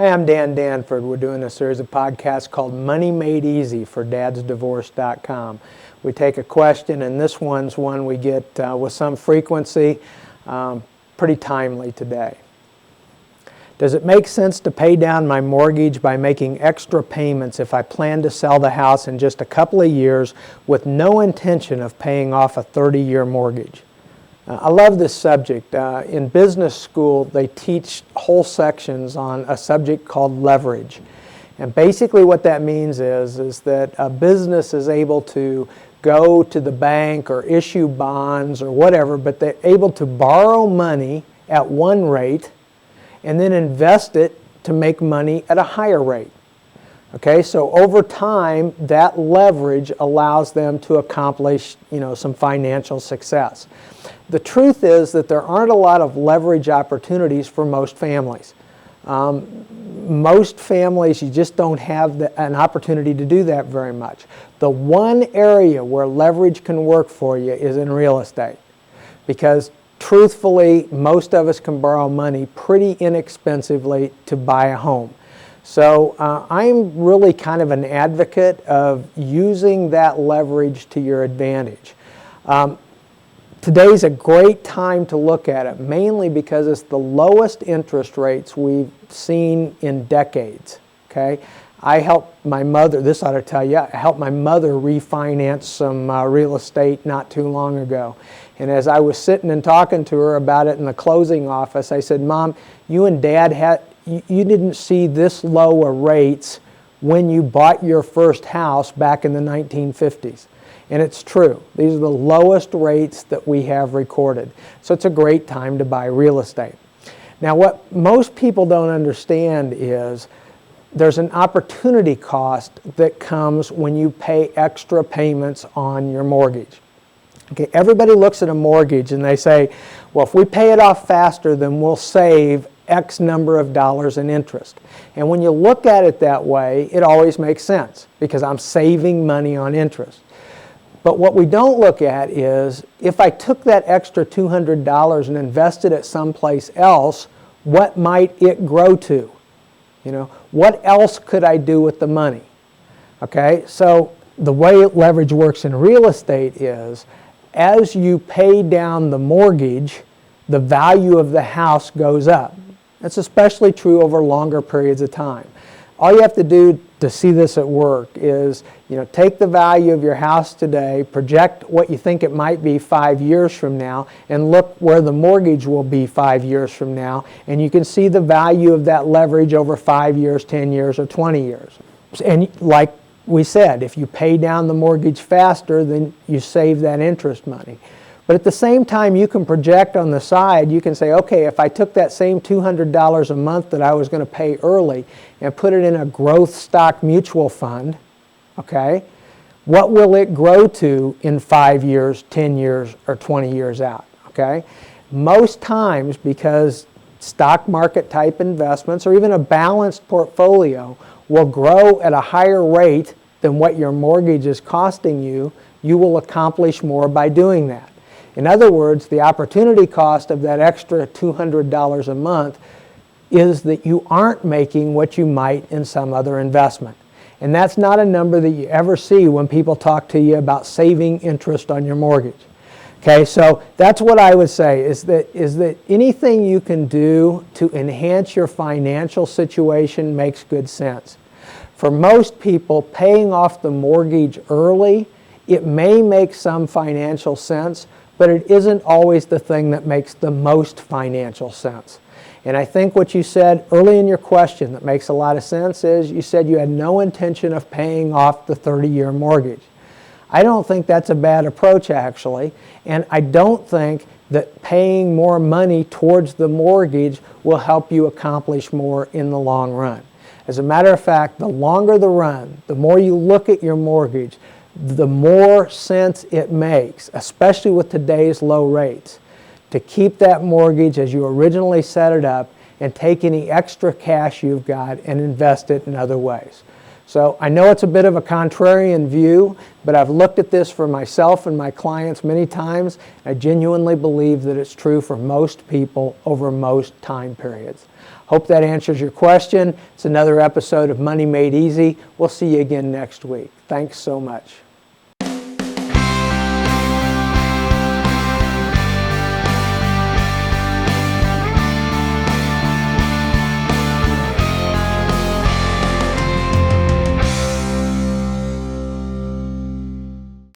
Hi, I'm Dan Danford. We're doing a series of podcasts called Money Made Easy for DadsDivorce.com. We take a question, and this one's one we get with some frequency, pretty timely today. Does it make sense to pay down my mortgage by making extra payments if I plan to sell the house in just a couple of years with no intention of paying off a 30-year mortgage? I love this subject. In business school, they teach whole sections on a subject called leverage. And basically what that means is that a business is able to go to the bank or issue bonds or whatever, but they're able to borrow money at one rate and then invest it to make money at a higher rate. Okay, so over time, that leverage allows them to accomplish, some financial success. The truth is that there aren't a lot of leverage opportunities for most families. Most families, you just don't have an opportunity to do that very much. The one area where leverage can work for you is in real estate, because truthfully, most of us can borrow money pretty inexpensively to buy a home. So I'm really kind of an advocate of using that leverage to your advantage. Today's a great time to look at it, mainly because it's the lowest interest rates we've seen in decades. Okay, I helped my mother, this ought to tell you, I helped my mother refinance some real estate not too long ago. And as I was sitting and talking to her about it in the closing office, I said, Mom, you and Dad you didn't see this low of rates when you bought your first house back in the 1950s. And it's true. These are the lowest rates that we have recorded. So it's a great time to buy real estate. Now, what most people don't understand is there's an opportunity cost that comes when you pay extra payments on your mortgage. Okay, everybody looks at a mortgage and they say, well, if we pay it off faster, then we'll save X number of dollars in interest. And when you look at it that way, it always makes sense because I'm saving money on interest. But what we don't look at is if I took that extra $200 and invested it someplace else, what might it grow to? What else could I do with the money? Okay, so the way leverage works in real estate is as you pay down the mortgage, the value of the house goes up. That's especially true over longer periods of time. All you have to do to see this at work is, take the value of your house today, project what you think it might be 5 years from now, and look where the mortgage will be 5 years from now, and you can see the value of that leverage over 5 years, 10 years, or 20 years. And like we said, if you pay down the mortgage faster, then you save that interest money. But at the same time, you can project on the side, you can say, okay, if I took that same $200 a month that I was going to pay early and put it in a growth stock mutual fund, okay, what will it grow to in 5 years, 10 years, or 20 years out, okay? Most times, because stock market type investments or even a balanced portfolio will grow at a higher rate than what your mortgage is costing you, you will accomplish more by doing that. In other words, the opportunity cost of that extra $200 a month is that you aren't making what you might in some other investment. And that's not a number that you ever see when people talk to you about saving interest on your mortgage. Okay, so that's what I would say is that anything you can do to enhance your financial situation makes good sense. For most people, paying off the mortgage early, it may make some financial sense, but it isn't always the thing that makes the most financial sense. And I think what you said early in your question that makes a lot of sense is you said you had no intention of paying off the 30-year mortgage. I don't think that's a bad approach, actually, and I don't think that paying more money towards the mortgage will help you accomplish more in the long run. As a matter of fact, the longer the run, the more you look at your mortgage, the more sense it makes, especially with today's low rates, to keep that mortgage as you originally set it up and take any extra cash you've got and invest it in other ways. So I know it's a bit of a contrarian view, but I've looked at this for myself and my clients many times. I genuinely believe that it's true for most people over most time periods. Hope that answers your question. It's another episode of Money Made Easy. We'll see you again next week. Thanks so much.